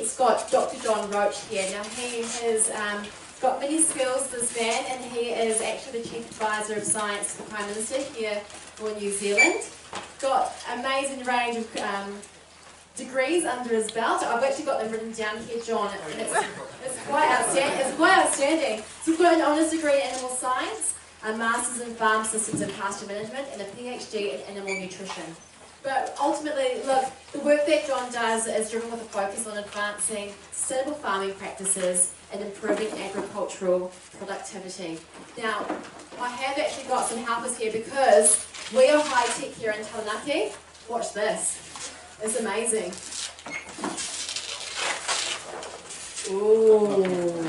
it's got Dr John Roche here. Now he has got many skills, this man, and he is actually the Chief Advisor of Science to the Prime Minister here for New Zealand. Got an amazing range of degrees under his belt. I've actually got them written down here, John, and it's quite outstanding. It's quite outstanding. So we've got an honours degree in animal science, a Masters in Farm Systems and Pasture Management, and a PhD in Animal Nutrition. But ultimately, look, the work that John does is driven with a focus on advancing sustainable farming practices and improving agricultural productivity. Now, I have actually got some helpers here because we are high tech here in Taranaki. Watch this. It's amazing. Ooh.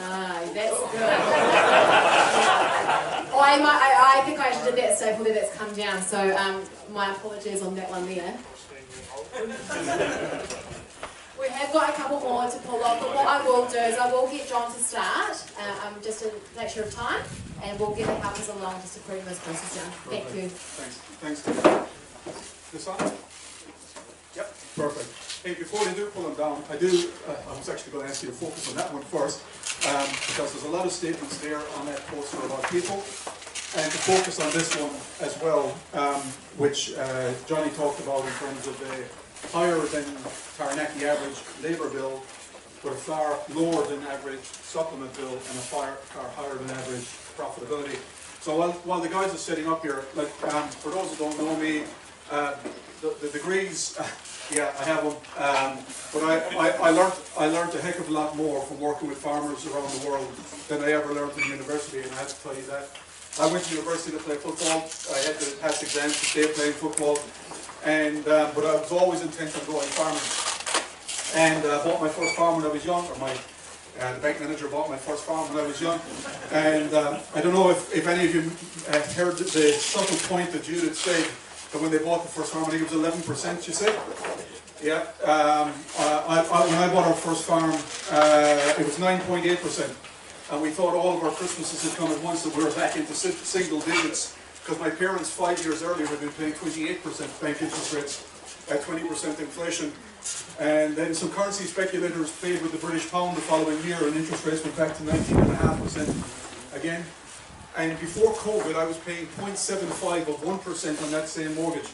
Ah, that's good. I think I should have did that so hopefully that's come down, so my apologies on that one there. We have got a couple more to pull off, but what I will do is I will get John to start, just in nature of time, and we'll get the helpers along just to bring this process down. Thank you. Thanks. This on? Yep, perfect. Hey, before they do pull them down, I was actually going to ask you to focus on that one first, because there's a lot of statements there on that poster about people, and to focus on this one as well, which Johnny talked about in terms of the higher than Taranaki average labour bill, with a far lower than average supplement bill, and a far higher than average profitability. So while the guys are sitting up here, like, for those who don't know me, the degrees, yeah, I have them, but I learned a heck of a lot more from working with farmers around the world than I ever learned in university, and I have to tell you that. I went to university to play football. I had to pass exams to stay playing football, and but I was always intent on going farming. And I bought my first farm when I was young, or the bank manager bought my first farm when I was young. And I don't know if any of you heard the subtle point that Judith said, that when they bought the first farm, I think it was 11%, you said? Yeah. When I bought our first farm, it was 9.8%. And we thought all of our Christmases had come at once, that we were back into single digits, because my parents 5 years earlier had been paying 28% bank interest rates at 20% inflation. And then some currency speculators played with the British pound the following year, and interest rates went back to 19.5% again. And before COVID, I was paying 0.75 of 1% on that same mortgage.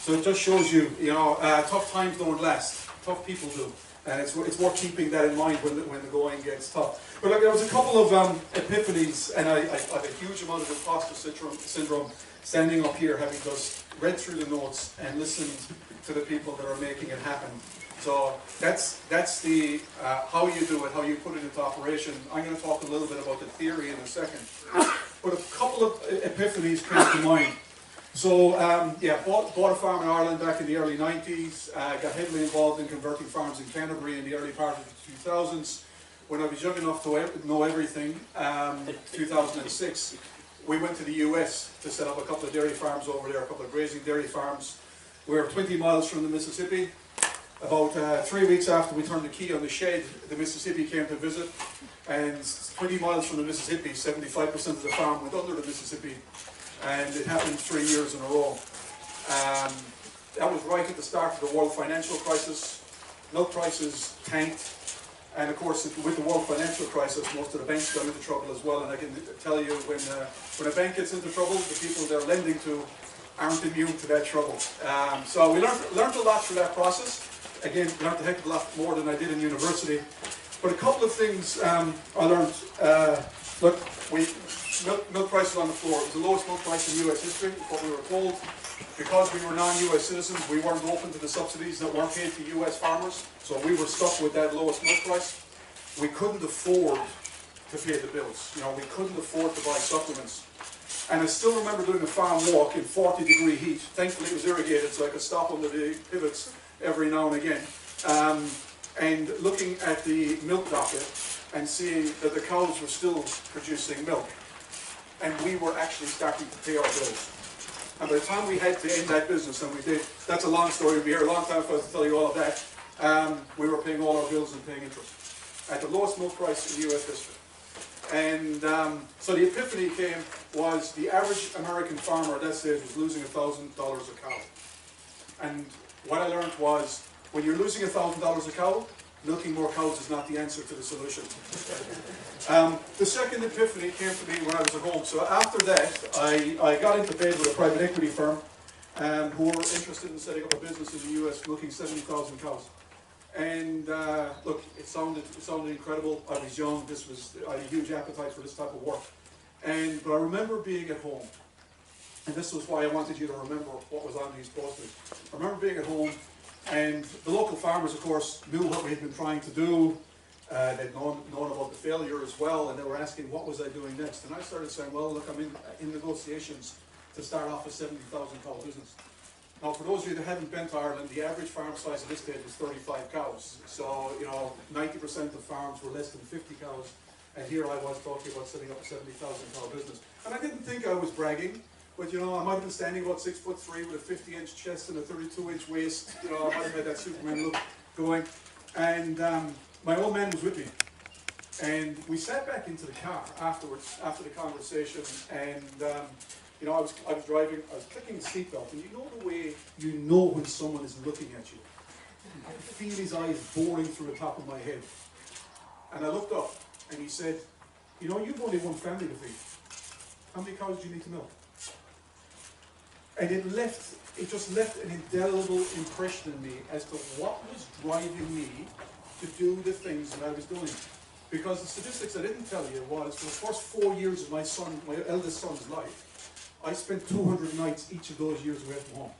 So it just shows you, tough times don't last. Tough people do. And it's worth keeping that in mind when the going gets tough. But look, there was a couple of epiphanies, and I have a huge amount of imposter syndrome standing up here, having just read through the notes and listened to the people that are making it happen. So that's the how you do it, how you put it into operation. I'm going to talk a little bit about the theory in a second. But a couple of epiphanies came to mind. So bought a farm in Ireland back in the early 90s, got heavily involved in converting farms in Canterbury in the early part of the 2000s. When I was young enough to know everything, 2006, we went to the US to set up a couple of dairy farms over there, a couple of grazing dairy farms. We were 20 miles from the Mississippi. About 3 weeks after we turned the key on the shed, the Mississippi came to visit, and 20 miles from the Mississippi, 75% of the farm went under the Mississippi, and it happened 3 years in a row. That was right at the start of the world financial crisis. Milk prices tanked, and of course with the world financial crisis, most of the banks got into trouble as well, and I can tell you when a bank gets into trouble, the people they're lending to aren't immune to that trouble. So we learned a lot through that process. Again, learned a heck of a lot more than I did in university. But a couple of things I learned. Look, milk prices on the floor. It was the lowest milk price in US history, what we were told. Because we were non-US citizens, we weren't open to the subsidies that weren't paid to US farmers. So we were stuck with that lowest milk price. We couldn't afford to pay the bills. We couldn't afford to buy supplements. And I still remember doing a farm walk in 40-degree heat. Thankfully it was irrigated, so I could stop under the pivots every now and again. And looking at the milk docket and seeing that the cows were still producing milk. And we were actually starting to pay our bills. And by the time we had to end that business, and we did, that's a long story, we'll be here a long time for us to tell you all of that, we were paying all our bills and paying interest. At the lowest milk price in US history. And so the epiphany came was the average American farmer at that stage was losing $1,000 a cow. And what I learned was when you're losing $1,000 a cow, milking more cows is not the answer to the solution. The second epiphany came to me when I was at home. So after that, I got into bed with a private equity firm who were interested in setting up a business in the US milking 70,000 cows. And look, it sounded incredible. I was young. I had a huge appetite for this type of work. But I remember being at home, and this was why I wanted you to remember what was on these posters. I remember being at home, and the local farmers, of course, knew what we had been trying to do. They'd known about the failure as well, and they were asking what was I doing next. And I started saying, well, look, I'm in negotiations to start off a 70,000 cow business. Now, for those of you that haven't been to Ireland, the average farm size at this stage was 35 cows. So, 90% of farms were less than 50 cows. And here I was talking about setting up a 70,000 cow business. And I didn't think I was bragging, but I might have been standing about 6'3" with a 50-inch chest and a 32-inch waist. I might have had that Superman look going. And my old man was with me. And we sat back into the car afterwards, after the conversation, and I was driving, I was clicking the seatbelt, and the way you know when someone is looking at you. I could feel his eyes boring through the top of my head. And I looked up, and he said, you've only one family to feed. How many cows do you need to milk? And it just left an indelible impression in me as to what was driving me to do the things that I was doing. Because the statistics I didn't tell you was, for the first 4 years of my eldest son's life, I spent 200 nights each of those years away from home.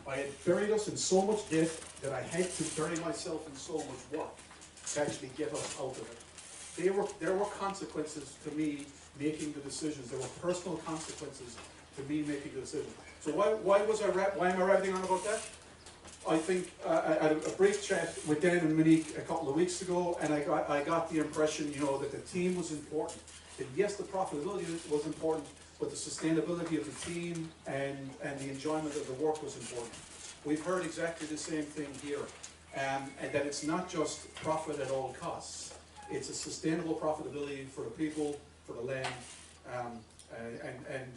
I had buried us in so much debt that I had to bury myself in so much work to actually get us out of it. There were consequences to me making the decisions. There were personal consequences to me making the decision. So why am I rabbiting on about that? I think I had a brief chat with Dan and Monique a couple of weeks ago, and I got the impression, that the team was important. That yes, the profitability was important, but the sustainability of the team and the enjoyment of the work was important. We've heard exactly the same thing here, and that it's not just profit at all costs. It's a sustainable profitability for the people, for the land,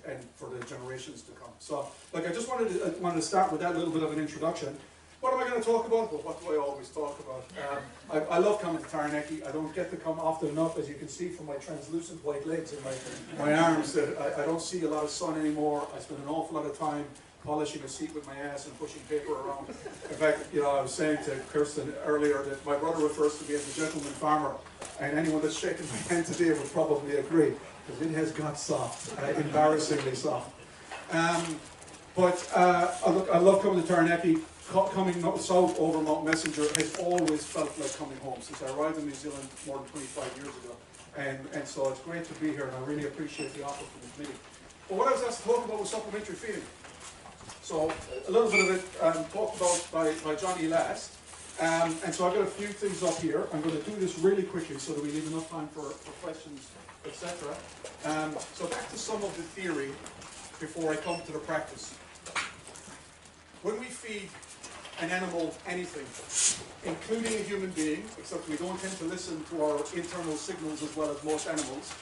and for the generations to come. So, I just wanted to start with that little bit of an introduction. What am I going to talk about? Well, what do I always talk about? I love coming to Taranaki. I don't get to come often enough, as you can see from my translucent white legs and my arms. I don't see a lot of sun anymore. I spend an awful lot of time polishing a seat with my ass and pushing paper around. In fact, I was saying to Kirsten earlier that my brother refers to me as a gentleman farmer, and anyone that's shaking my hand today would probably agree, because it has got soft, embarrassingly soft. But I love coming to Taranaki. Coming south over Mount Messenger has always felt like coming home since I arrived in New Zealand more than 25 years ago. And so it's great to be here, and I really appreciate the offer from this meeting. But what I was asked to talk about was supplementary feeding. So a little bit of it talked about by Johnny last. And so I've got a few things up here. I'm going to do this really quickly so that we leave enough time for questions, etc. So back to some of the theory before I come to the practice. When we feed an animal anything, including a human being, except we don't tend to listen to our internal signals as well as most animals,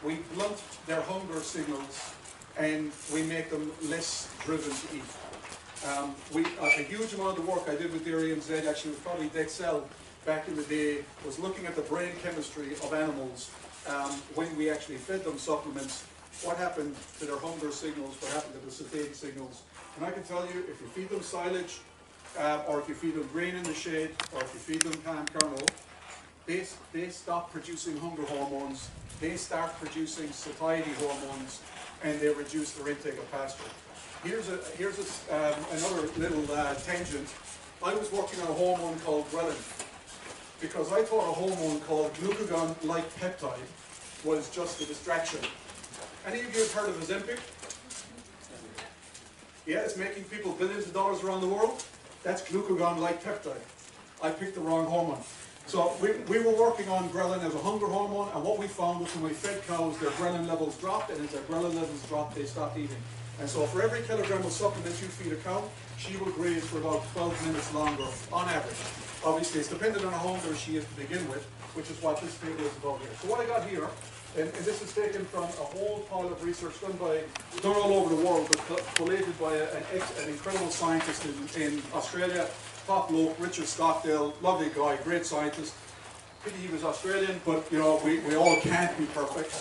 we blunt their hunger signals and we make them less driven to eat. A huge amount of the work I did with Dairy MZ, actually was probably Dexel back in the day, was looking at the brain chemistry of animals when we actually fed them supplements. What happened to their hunger signals, what happened to the satiety signals. And I can tell you, if you feed them silage, or if you feed them grain in the shade, or if you feed them palm kernel, they stop producing hunger hormones, they start producing satiety hormones, and they reduce their intake of pasture. Here's another little tangent. I was working on a hormone called ghrelin, because I thought a hormone called glucagon-like peptide was just a distraction. Any of you have heard of Ozempic? Yeah, it's making people billions of dollars around the world. That's glucagon-like peptide. I picked the wrong hormone. So we were working on ghrelin as a hunger hormone, and what we found was when we fed cows, their ghrelin levels dropped, and as their ghrelin levels dropped, they stopped eating. And so for every kilogram of supplement you feed a cow, she will graze for about 12 minutes longer, on average. Obviously, it's dependent on how hungry she is to begin with, which is what this table is about here. So what I got here, and this is taken from a whole pile of research done all over the world, but collated by an incredible scientist in Australia top bloke, Richard Stockdale, lovely guy, great scientist. Pity he was Australian, but you know, we all can't be perfect.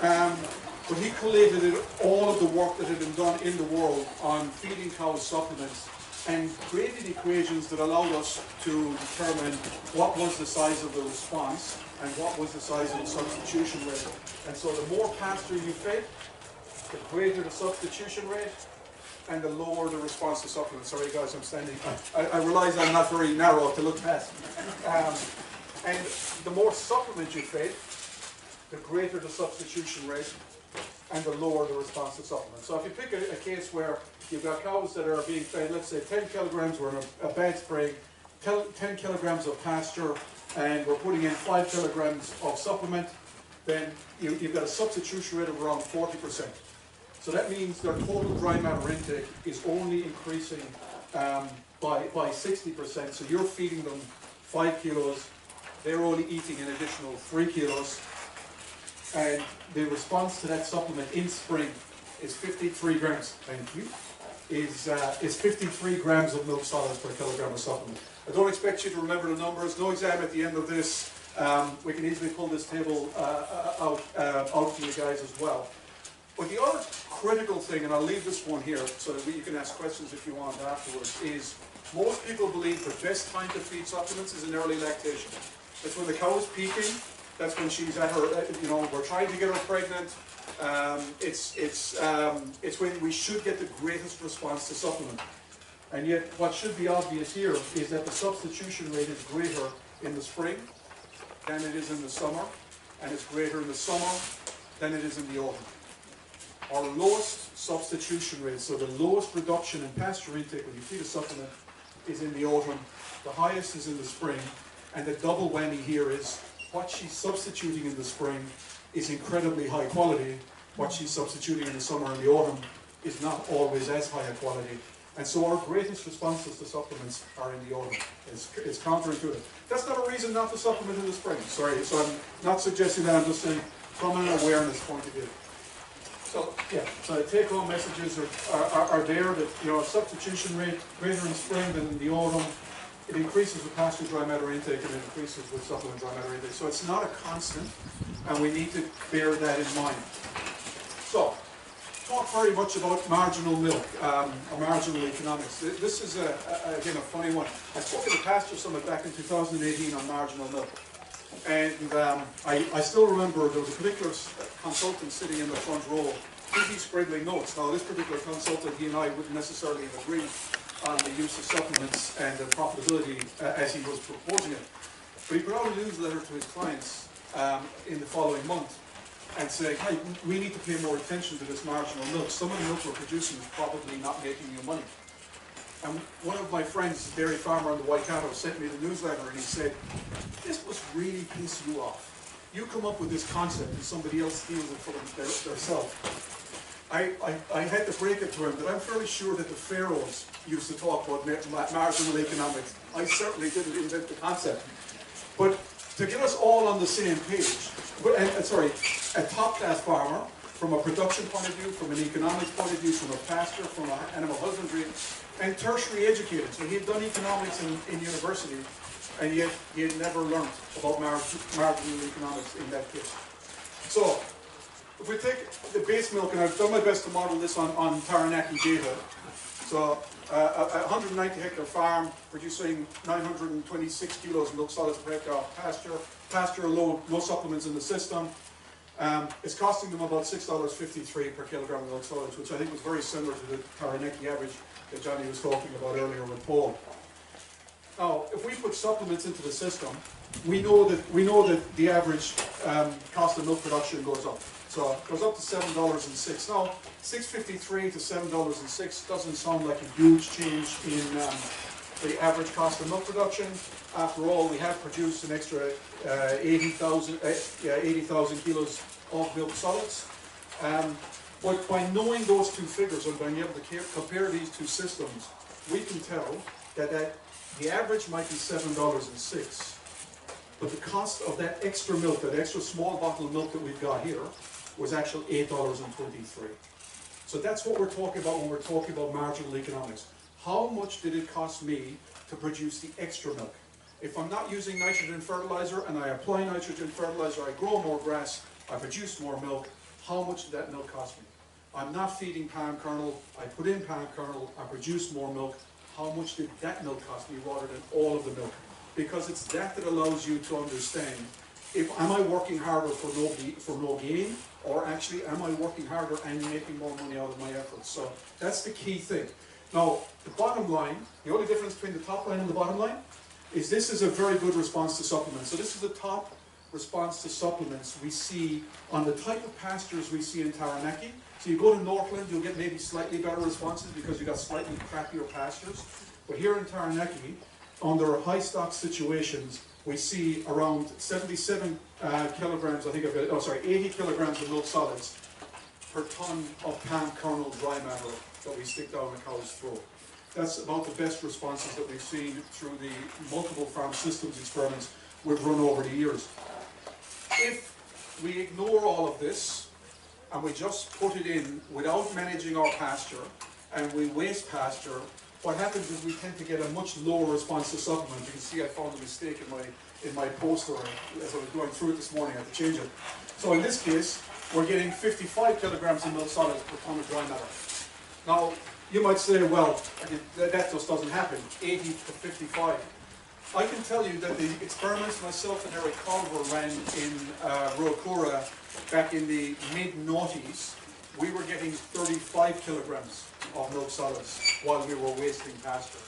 But he collated all of the work that had been done in the world on feeding cows supplements and created equations that allowed us to determine what was the size of the response and what was the size of the substitution rate. And so the more pasture you fed, the greater the substitution rate and the lower the response to supplements. Sorry guys, I'm standing. I realize I'm not very narrow to look past. And the more supplement you fed, the greater the substitution rate and the lower the response to supplements. So if you pick a case where you've got cows that are being fed, let's say 10 kilograms, we're in a bed spray, 10 kilograms of pasture, and we're putting in 5 kilograms of supplement, then you've got a substitution rate of around 40%. So that means their total dry matter intake is only increasing by 60%. So you're feeding them 5 kilos, they're only eating an additional 3 kilos, and the response to that supplement in spring is 53 grams, thank you, is 53 grams of milk solids per kilogram of supplement. I don't expect you to remember the numbers, no exam at the end of this. We can easily pull this table out for you guys as well. But the other critical thing, and I'll leave this one here so that you can ask questions if you want afterwards, is most people believe the best time to feed supplements is in early lactation. That's when the cow is peaking. That's when she's at her, you know, we're trying to get her pregnant. It's when we should get the greatest response to supplement. And yet, what should be obvious here is that the substitution rate is greater in the spring than it is in the summer, and it's greater in the summer than it is in the autumn. Our lowest substitution rate, so the lowest reduction in pasture intake when you feed a supplement, is in the autumn. The highest is in the spring, and the double whammy here is what she's substituting in the spring is incredibly high quality. What she's substituting in the summer and the autumn is not always as high a quality. And so our greatest responses to supplements are in the autumn. It's counterintuitive. That's not a reason not to supplement in the spring. Sorry, so I'm not suggesting that. I'm just saying from an awareness point of view. So yeah, so the take-home messages are there that, you know, a substitution rate greater in spring than in the autumn. It increases with pasture dry matter intake and it increases with supplement dry matter intake. So it's not a constant, and we need to bear that in mind. So, talk very much about marginal milk, or marginal economics. This is, again, a funny one. I spoke at the Pasture Summit back in 2018 on marginal milk. And I still remember there was a particular consultant sitting in the front row, busy scribbling notes. Now, this particular consultant, he and I wouldn't necessarily have agreed on the use of supplements and the profitability as he was proposing it. But he put out a newsletter to his clients in the following month and saying, hey, we need to pay more attention to this marginal milk. Some of the milk we're producing is probably not making you money. And one of my friends, a dairy farmer in the Waikato, sent me the newsletter and he said, this must really piss you off. You come up with this concept and somebody else steals it for themselves. I had to break it to him that I'm fairly sure that the pharaohs used to talk about marginal economics. I certainly didn't invent the concept. But to get us all on the same page, a top-class farmer, from a production point of view, from an economics point of view, from a pasture, from an animal husbandry, and tertiary educated. So he had done economics in university, and yet he had never learned about marginal economics in that case. So, if we take the base milk, and I've done my best to model this on Taranaki data. So, a 190 hectare farm producing 926 kilos of milk solids per hectare pasture alone, no supplements in the system. It's costing them about $6.53 per kilogram of milk solids, which I think was very similar to the Taranaki average that Johnny was talking about earlier with Paul. Now, if we put supplements into the system, we know that the average cost of milk production goes up. So it goes up to $7.06. Now, $6.53 to $7.06 doesn't sound like a huge change in the average cost of milk production. After all, we have produced an extra 80,000 kilos of milk solids. But by knowing those two figures and being able to compare these two systems, we can tell that the average might be $7.06, but the cost of that extra milk, that extra small bottle of milk that we've got here, was actually $8.23. So that's what we're talking about when we're talking about marginal economics. How much did it cost me to produce the extra milk. If I'm not using nitrogen fertilizer and I apply nitrogen fertilizer, I grow more grass, I produce more milk, how much did that milk cost me? I'm not feeding palm kernel, I put in palm kernel, I produce more milk, how much did that milk cost me rather than all of the milk? Because it's that allows you to understand, am I working harder for no gain, or actually am I working harder and making more money out of my efforts? So that's the key thing. Now, the bottom line, the only difference between the top line and the bottom line, is this is a very good response to supplements. So this is the top response to supplements we see on the type of pastures we see in Taranaki. So you go to Northland, you'll get maybe slightly better responses because you've got slightly crappier pastures. But here in Taranaki, under high stock situations, we see around 77 kilograms, I think, 80 kilograms of milk solids per ton of palm kernel dry matter that we stick down a cow's throat. That's about the best responses that we've seen through the multiple farm systems experiments we've run over the years. If we ignore all of this and we just put it in without managing our pasture and we waste pasture, what happens is we tend to get a much lower response to supplement. You can see I found a mistake in my poster as I was going through it this morning. I had to change it. So in this case, we're getting 55 kilograms of milk solids per ton of dry matter. Now, you might say, well, that just doesn't happen, 80 to 55. I can tell you that the experiments myself and Eric Culver ran in Ruakura back in the mid-noughties, we were getting 35 kilograms of milk solids while we were wasting pasture.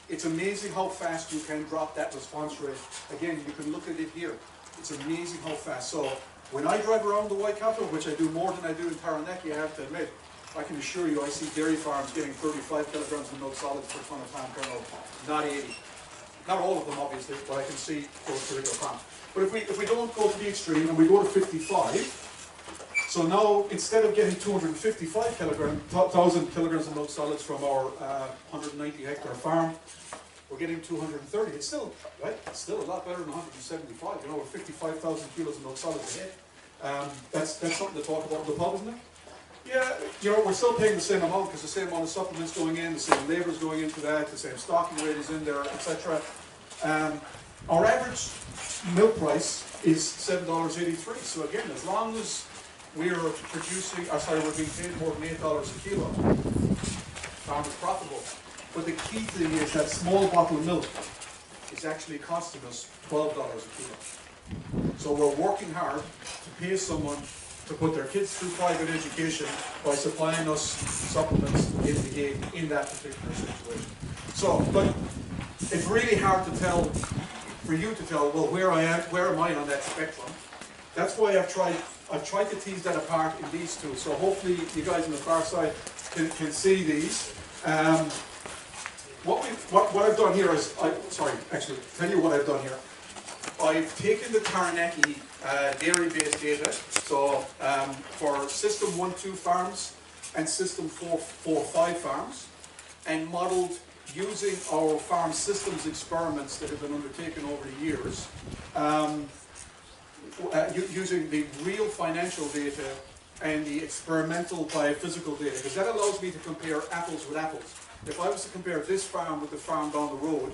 It's amazing how fast you can drop that response rate. Again, you can look at it here. It's amazing how fast. So when I drive around the Waikato, which I do more than I do in Taranaki, I have to admit, I can assure you I see dairy farms getting 35 kilograms of milk solids per ton of palm kernel, not 80. Not all of them, obviously, but I can see those particular farms. But if we don't go to the extreme and we go to 55, so now instead of getting 255 thousand kilograms of milk solids from our 190 hectare farm, we're getting 230. It's still, right? It's still a lot better than 175. You know, we're 55,000 kilos of milk solids a head. That's something to talk about in the pub, isn't it? Yeah, you know, we're still paying the same amount because the same amount of supplements going in, the same labour is going into that, the same stocking rate is in there, etc. Our average milk price is $7.83. So again, as long as we are producing, we're being paid more than $8 a kilo, farm is profitable. But the key thing is that small bottle of milk is actually costing us $12 a kilo. So we're working hard to pay someone to put their kids through private education by supplying us supplements in the game in that particular situation. So, but it's really hard to tell, for you to tell, well, where am I on that spectrum? That's why I've tried to tease that apart in these two. So hopefully you guys on the far side can see these. What I've done here is, tell you what I've done here. I've taken the Taranaki dairy-based data, so for System 1-2 farms and System 4-5 farms, and modelled using our farm systems experiments that have been undertaken over the years, using the real financial data and the experimental biophysical data, because that allows me to compare apples with apples. If I was to compare this farm with the farm down the road,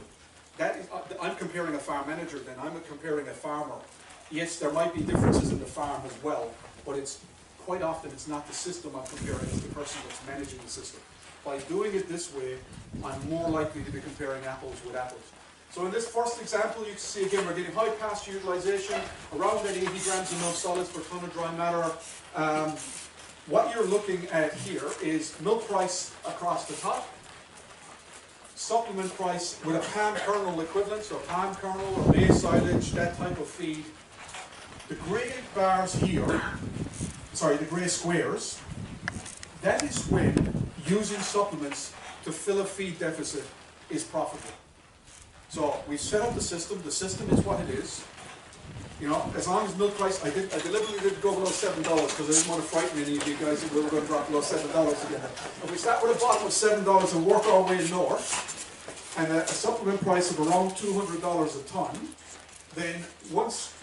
I'm comparing a farm manager then, I'm comparing a farmer. Yes, there might be differences in the farm as well, but it's quite often it's not the system I'm comparing, it's the person that's managing the system. By doing it this way, I'm more likely to be comparing apples with apples. So in this first example, you can see again, we're getting high pasture utilization, around that 80 grams of milk solids per ton of dry matter. What you're looking at here is milk price across the top, supplement price with a palm kernel equivalent, so palm kernel or maize silage, that type of feed. The grey bars here, the grey squares, that is when using supplements to fill a feed deficit is profitable. So we set up the system is what it is. You know, as long as milk price, I deliberately didn't go below $7 because I didn't want to frighten any of you guys that we were going to drop below $7 again. If we start with a bottom of $7 and work our way north, and a supplement price of around $200 a ton, then once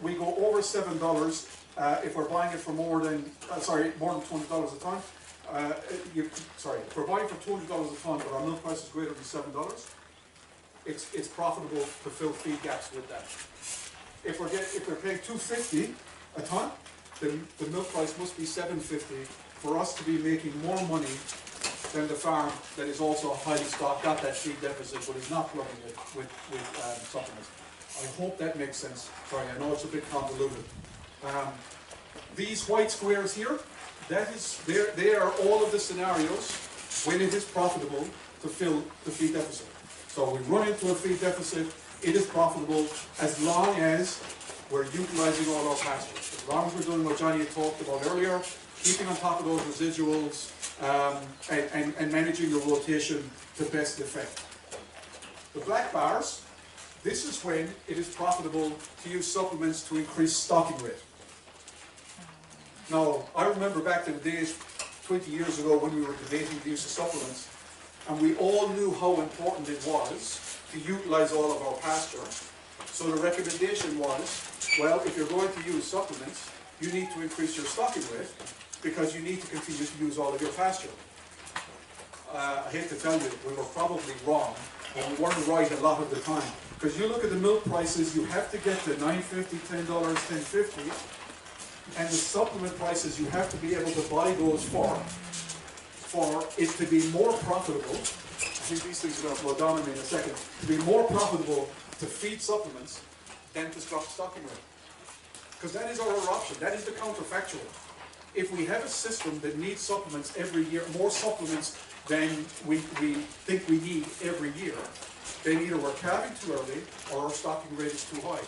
we go over $7, if we're buying it for more than $200 a ton, if we're buying for $200 a ton, but our milk price is greater than $7, it's profitable to fill feed gaps with that. If we're paying $2.50 a ton, then the milk price must be $7.50 for us to be making more money than the farm that is also highly stocked, got that feed deficit, but is not plugging it with supplements. I hope that makes sense. Sorry, I know it's a bit convoluted. These white squares here, they are all of the scenarios when it is profitable to fill the feed deficit. So we run into a feed deficit, it is profitable as long as we're utilizing all our pastures. As long as we're doing what Johnny had talked about earlier, keeping on top of those residuals and managing the rotation to best effect. The black bars, this is when it is profitable to use supplements to increase stocking rate. Now, I remember back in the days, 20 years ago, when we were debating the use of supplements, and we all knew how important it was to utilize all of our pasture. So the recommendation was, well, if you're going to use supplements, you need to increase your stocking rate because you need to continue to use all of your pasture. I hate to tell you, we were probably wrong, but we weren't right a lot of the time. Because you look at the milk prices, you have to get to $9.50, $10, $10.50, and the supplement prices, you have to be able to buy those for it to be more profitable. I think these things are going to flow down on me in a second. To be more profitable to feed supplements than to drop stocking rate. Because that is our option. That is the counterfactual. If we have a system that needs supplements every year, more supplements than we think we need every year, then either we're calving too early or our stocking rate is too high.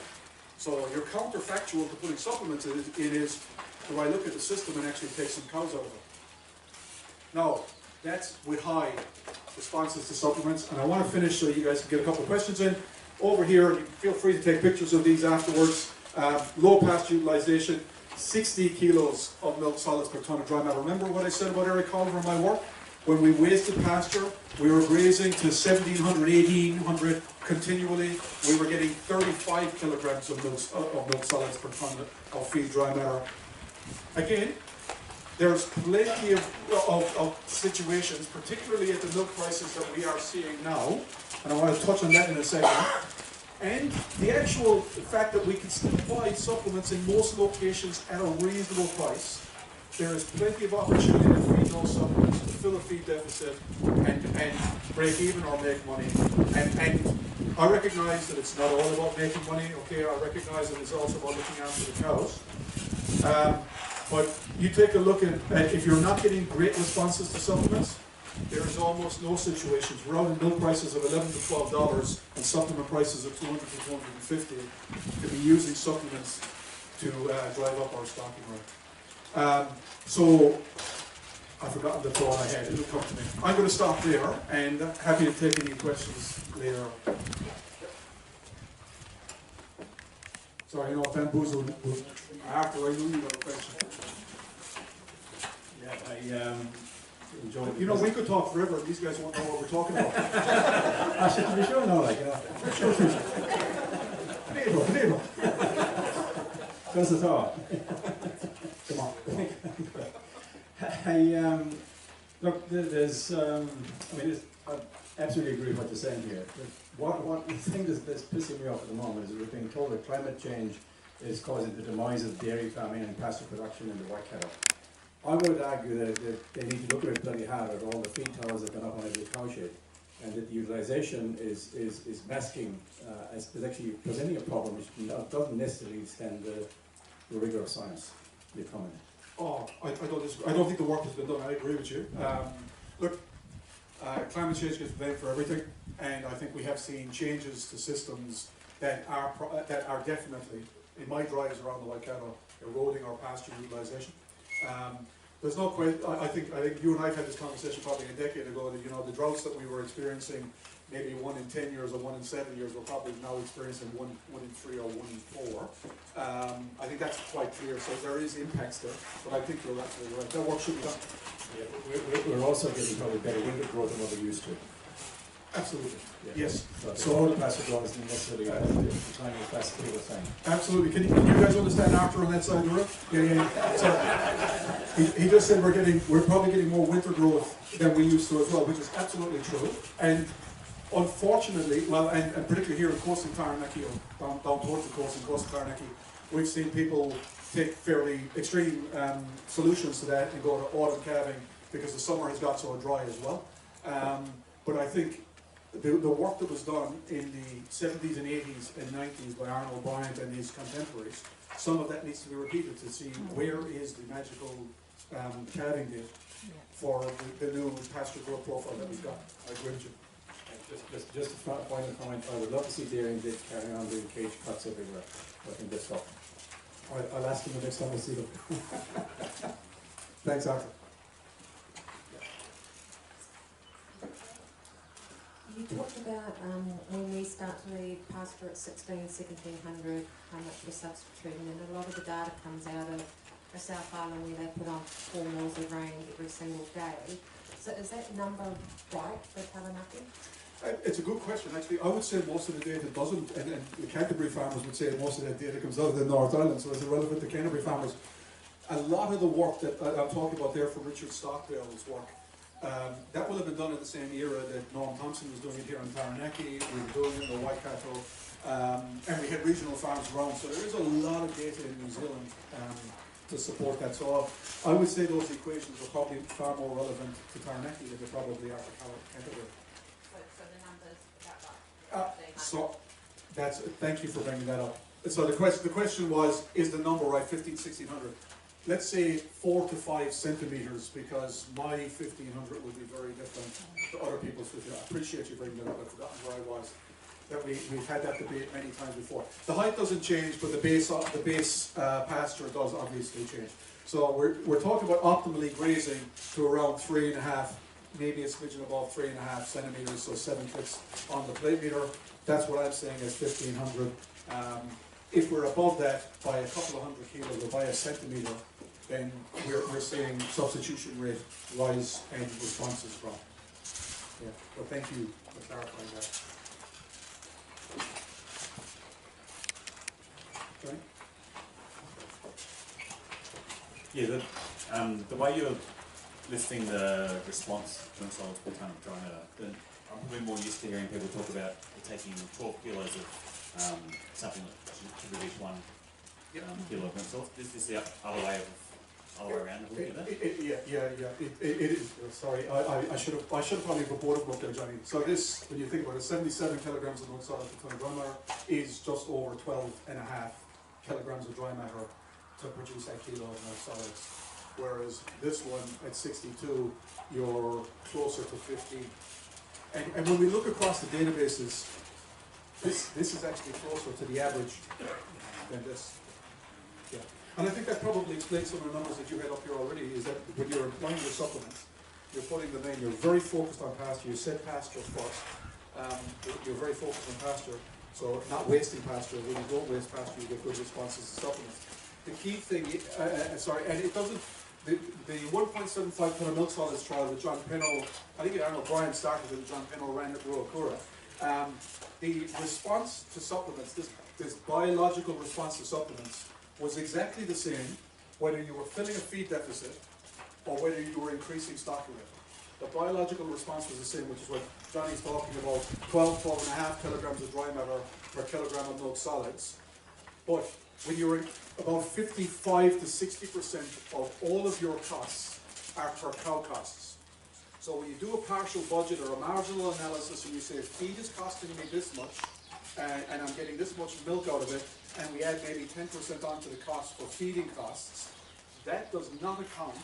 So your counterfactual to putting supplements in it is, do I look at the system and actually take some cows out of it? Now, that's with high responses to supplements, and I want to finish so you guys can get a couple of questions in. Over here, you feel free to take pictures of these afterwards. Low pasture utilization, 60 kilos of milk solids per ton of dry matter. Remember what I said about Eric Oliver in my work? When we wasted pasture, we were grazing to 1,700, 1,800 continually. We were getting 35 kilograms of milk solids per ton of feed dry matter. Again, there's plenty of situations, particularly at the milk prices that we are seeing now, and I want to touch on that in a second. And the actual fact that we can still buy supplements in most locations at a reasonable price. There is plenty of opportunity to feed those supplements, to fill a feed deficit, and break even or make money. And I recognize that it's not all about making money, okay? I recognize that it's also about looking after the cows. But you take a look at if you're not getting great responses to supplements, there is almost no situations. We're out in milk prices of $11 to $12 and supplement prices of $200 to $250 to be using supplements to drive up our stocking rate. So I've forgotten the thought I had. It'll come to me. I'm going to stop there and happy to take any questions later. Sorry, you know, bamboozled after I knew you had a question. Yeah, I enjoyed. You know, we could talk forever. These guys won't know what we're talking about. I should be sure now, like, Neighbor. That's the thought. Come on. Look, there's, I absolutely agree with what you're saying here. What the thing that's pissing me off at the moment is that we're being told that climate change is causing the demise of dairy farming and pasture production in the white cattle. I would argue that they need to look at it bloody hard at all the feed towers that have gone up on every cow shed, and that the utilization is masking, is actually presenting a problem which doesn't necessarily stand the rigor of science. Your comment. Oh, I don't disagree. I don't think the work has been done. I agree with you. Look, climate change gets blamed for everything, and I think we have seen changes to systems that are definitely, in my drives around the white cattle, eroding our pasture utilization. There's no question. I think you and I have had this conversation probably a decade ago. That the droughts that we were experiencing, maybe 1 in 10 years or 1 in 7 years, we're probably now experiencing 1 in 3 or 1 in 4. I think that's quite clear. So there is impacts there, but I think you're absolutely right. That work should be done. Yeah, we're also getting probably better winter growth than what we're used to. Absolutely. Yeah. Yes. So all the pasture growth isn't necessarily the time of fast people are saying. Absolutely. Can you guys understand Arthur on that side of the room? Yeah. So he just said we're probably getting more winter growth than we used to as well, which is absolutely true. And Unfortunately, well, and particularly here in coastal Taranaki, or down towards the coast in coastal Taranaki, we've seen people take fairly extreme solutions to that and go to autumn calving because the summer has got so dry as well. But I think the work that was done in the 70s and 80s and 90s by Arnold Bryant and his contemporaries, some of that needs to be repeated to see where is the magical calving date for the new pasture growth profile that we've got. I agree with you. Just a final comment, I would love to see dairy and carrying on doing cage cuts everywhere. I think that's stuff. I'll ask them the next time I see them. Thanks, Arthur. You talked about when we start to leave pasture at 1700, how much we're substituting, and a lot of the data comes out of the South Island where they put on 4 mils of rain every single day. So is that number right for Taranaki? It's a good question, actually. I would say most of the data doesn't, and the Canterbury farmers would say most of that data comes out of the North Island, so it's irrelevant to Canterbury farmers. A lot of the work that I'm talking about there from Richard Stockdale's work, that will have been done in the same era that Norm Thompson was doing it here in Taranaki, we were doing it in the Waikato, and we had regional farms around, so there is a lot of data in New Zealand to support that. So I would say those equations are probably far more relevant to Taranaki than they probably are to Canterbury. So the numbers about right? So that's, thank you for bringing that up. So the question was, is the number right, 1600? Let's say 4 to 5 centimeters, because my 1500 would be very different to other people's 1500. I appreciate you bringing that up. I've forgotten where I was. That we've had that debate many times before. The height doesn't change, but the base pasture does obviously change. So we're talking about optimally grazing to around 3.5, maybe a smidgen above 3.5 centimeters, so 7 clicks on the plate meter. That's what I'm saying is 1500. If we're above that by a couple of hundred kilos or by a centimeter, then we're seeing substitution rate rise and responses drop. Yeah, well, thank you for clarifying that. Okay. Yeah, the way you're listing the response consoles per tonne of dry matter, I'm probably more used to hearing people talk about taking 12 kilos of something that should produce 1 kilo of salt. Is this the other way around of looking at that? It is. Sorry, I should have probably reported what there, Johnny. So this, when you think about it, 77 kilograms of milk solid per tonne of dry matter is just over 12.5 kilograms of dry matter to produce that kilo of milk solids. Whereas this one at 62, you're closer to 50. And when we look across the databases, this is actually closer to the average than this. Yeah. And I think that probably explains some of the numbers that you had up here already, is that when you're employing your supplements, you're putting them in, you're very focused on pasture, you said pasture first, you're very focused on pasture, so not wasting pasture. When you don't waste pasture, you get good responses to supplements. The key thing, and it doesn't, the 1.75 ton of milk solids trial that John Penno, I think Arnold Bryant started it, John Penno ran at Ruakura. The response to supplements, this biological response to supplements, was exactly the same whether you were filling a feed deficit or whether you were increasing stocking rate. The biological response was the same, which is what Johnny's talking about, 12.5 kilograms of dry matter per kilogram of milk solids. But when you're about 55 to 60% of all of your costs are per cow costs. So when you do a partial budget or a marginal analysis and you say feed is costing me this much and I'm getting this much milk out of it, and we add maybe 10% onto the cost for feeding costs, that does not account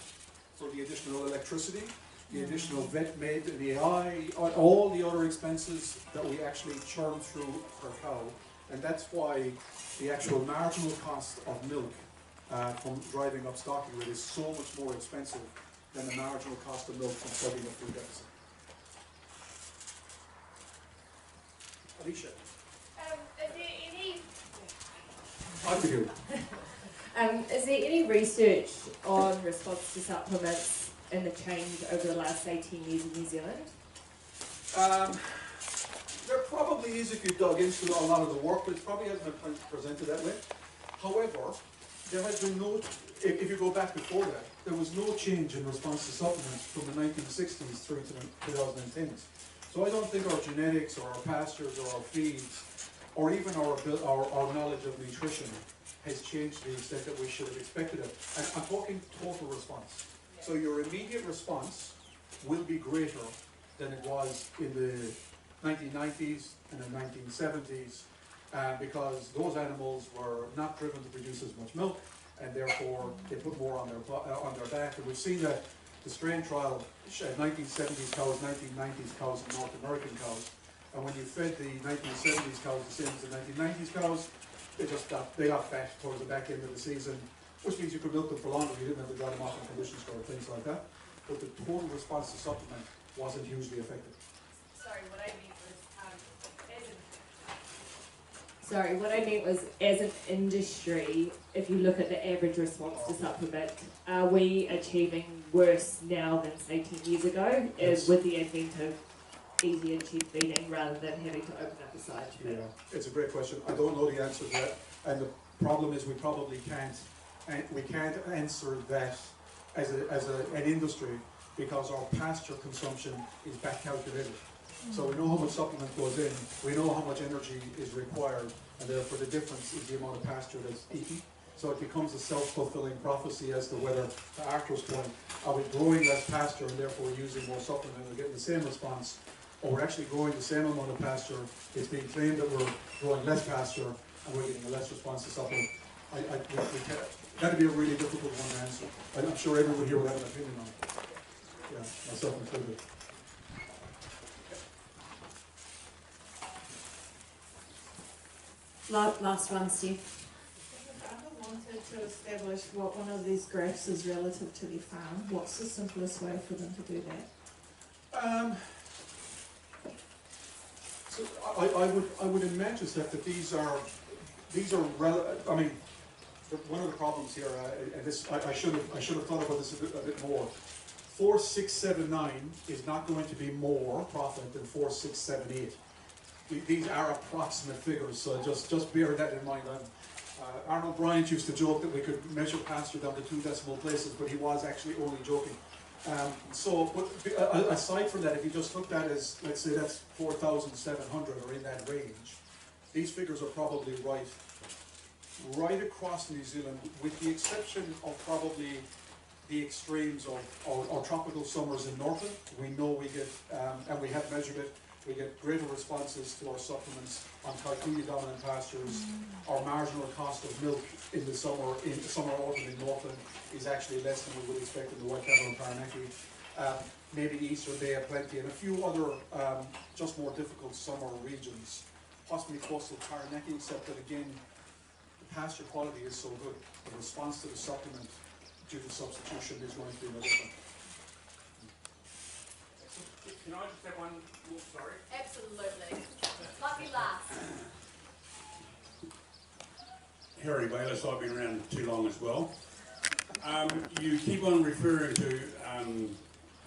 for the additional electricity, the additional vet med, the AI, all the other expenses that we actually churn through per cow. And that's why the actual marginal cost of milk from driving up stocking rate is so much more expensive than the marginal cost of milk from plugging a food deficit. Alicia. Is there any I could hear. Is there any research on response to supplements and the change over the last 18 years in New Zealand? There probably is if you dug into a lot of the work, but it probably hasn't been presented that way. However, there has been no, if you go back before that, there was no change in response to supplements from the 1960s through to the 2010s. So So I don't think our genetics or our pastures or our feeds or even our knowledge of nutrition has changed to the extent that we should have expected it. And I'm talking total response. So your immediate response will be greater than it was in the 1990s and the 1970s because those animals were not driven to produce as much milk, and therefore they put more on their back. And we've seen that the strain trial, 1970s cows, 1990s cows, and North American cows. And when you fed the 1970s cows the same as the 1990s cows, they got fat towards the back end of the season, which means you could milk them for longer. You didn't have to dry them off in condition store, things like that. But the total response to supplement wasn't hugely effective. What I meant was, as an industry, if you look at the average response to supplement, are we achieving worse now than, say, 10 years ago, with the advent of easy and cheap feeding rather than having to open up a side to it? Yeah, it's a great question. I don't know the answer to that, and the problem is we probably can't answer that as an industry because our pasture consumption is back calculated. So we know how much supplement goes in, we know how much energy is required, and therefore the difference is the amount of pasture that's eaten. So it becomes a self-fulfilling prophecy as to whether, to Arthur's point, are we growing less pasture and therefore using more supplement and we're getting the same response, or we're actually growing the same amount of pasture, it's being claimed that we're growing less pasture and we're getting a less response to supplement. That'd be a really difficult one to answer. I'm sure everyone here will have an opinion on it. Yeah, myself included. Last one, Steve. If I ever wanted to establish what one of these graphs is relative to their farm, what's the simplest way for them to do that? So I would imagine that these are I mean, one of the problems here, and this I should have thought about this a bit more. 4679 is not going to be more profit than 4678. These are approximate figures, so just bear that in mind. Arnold Bryant used to joke that we could measure pasture down to 2 decimal places, but he was actually only joking. But aside from that, if you just look at that as, let's say that's 4,700 or in that range, these figures are probably right across New Zealand, with the exception of probably the extremes of our tropical summers in Northern. We know we get, and we have measured it, we get greater responses to our supplements on Kikuyu dominant pastures. Our marginal cost of milk in the summer autumn in Northern is actually less than we would expect in the White Cattle and Taranaki. Maybe the Eastern Bay of Plenty and a few other just more difficult summer regions, possibly coastal Taranaki, except that again, the pasture quality is so good. The response to the supplement due to substitution is going to be no different. Can I just have one more, sorry? Absolutely. Lucky last. Harry Bayless, I've been around too long as well. You keep on referring to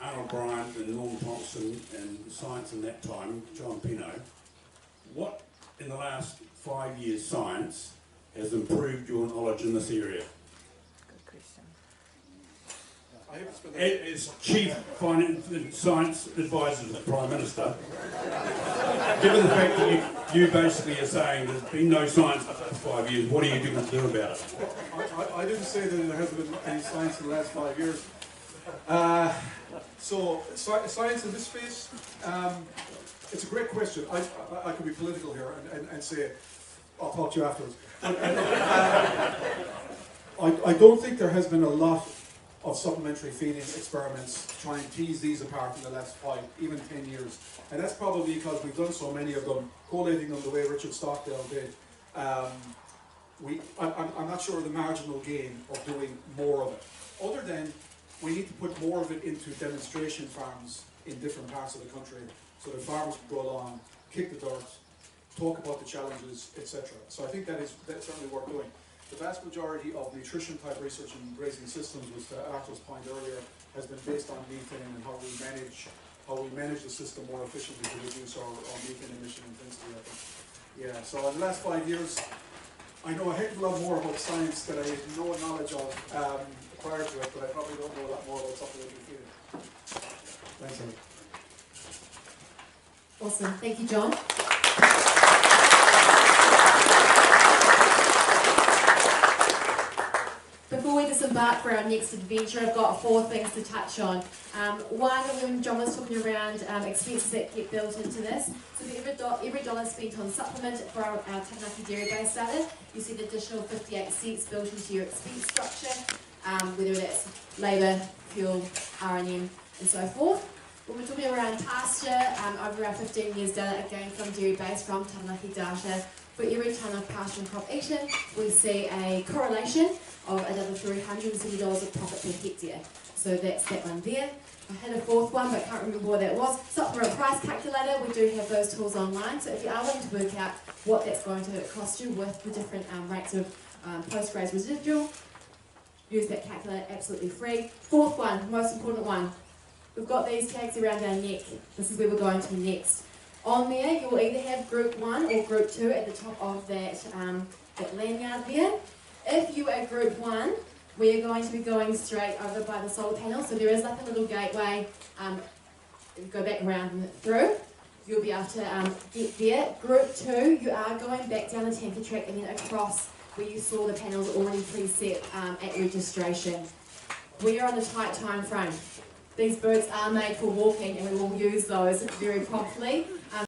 Arnold Bryant and Norm Thompson and science in that time, John Pino. What in the last 5 years science has improved your knowledge in this area? As Chief Science Advisor to the Prime Minister, given the fact that you basically are saying there's been no science for the last 5 years, what are you going to do about it? I didn't say that there hasn't been any science in the last 5 years. Science in this space, it's a great question. I could be political here and say, I'll talk to you afterwards. I don't think there has been a lot of supplementary feeding experiments to try and tease these apart in the last 5, even 10 years. And that's probably because we've done so many of them, collating them the way Richard Stockdale did. I'm not sure of the marginal gain of doing more of it, other than we need to put more of it into demonstration farms in different parts of the country so that farmers can go along, kick the dirt, talk about the challenges, etc. So I think that's certainly worth doing. The vast majority of nutrition type research in grazing systems, was to Arthur's point earlier, has been based on methane and how we manage the system more efficiently to reduce our methane emission and things like that. Yeah, so in the last 5 years, I know a heck of a lot more about science that I had no knowledge of prior to it, but I probably don't know a lot more about supplementary feeding. Thanks, Amy. Awesome, thank you, John. Before we disembark for our next adventure, I've got 4 things to touch on. One, when John was talking around expenses that get built into this, so for every dollar spent on supplement for our Taranaki dairy-based starter, you see the additional 58 cents built into your expense structure, whether that's labour, fuel, R&M, and so forth. When we're talking around pasture, over our 15 years data, again from dairy-based, from Taranaki data, for every tonne of pasture and crop action, we see a correlation of another $370 of profit per hectare. So that's that one there. I had a 4th one, but can't remember what that was. Supplement price calculator, we do have those tools online. So if you are wanting to work out what that's going to cost you with the different rates of post-graze residual, use that calculator, absolutely free. 4th one, most important one. We've got these tags around our neck. This is where we're going to next. On there, you will either have Group 1 or Group 2 at the top of that lanyard there. If you are Group 1, we're going to be going straight over by the solar panel. So there is like a little gateway, go back around and through. You'll be able to get there. Group 2, you are going back down the tanker track and then across where you saw the panels already preset at registration. We are on a tight time frame. These boots are made for walking and we will use those very promptly.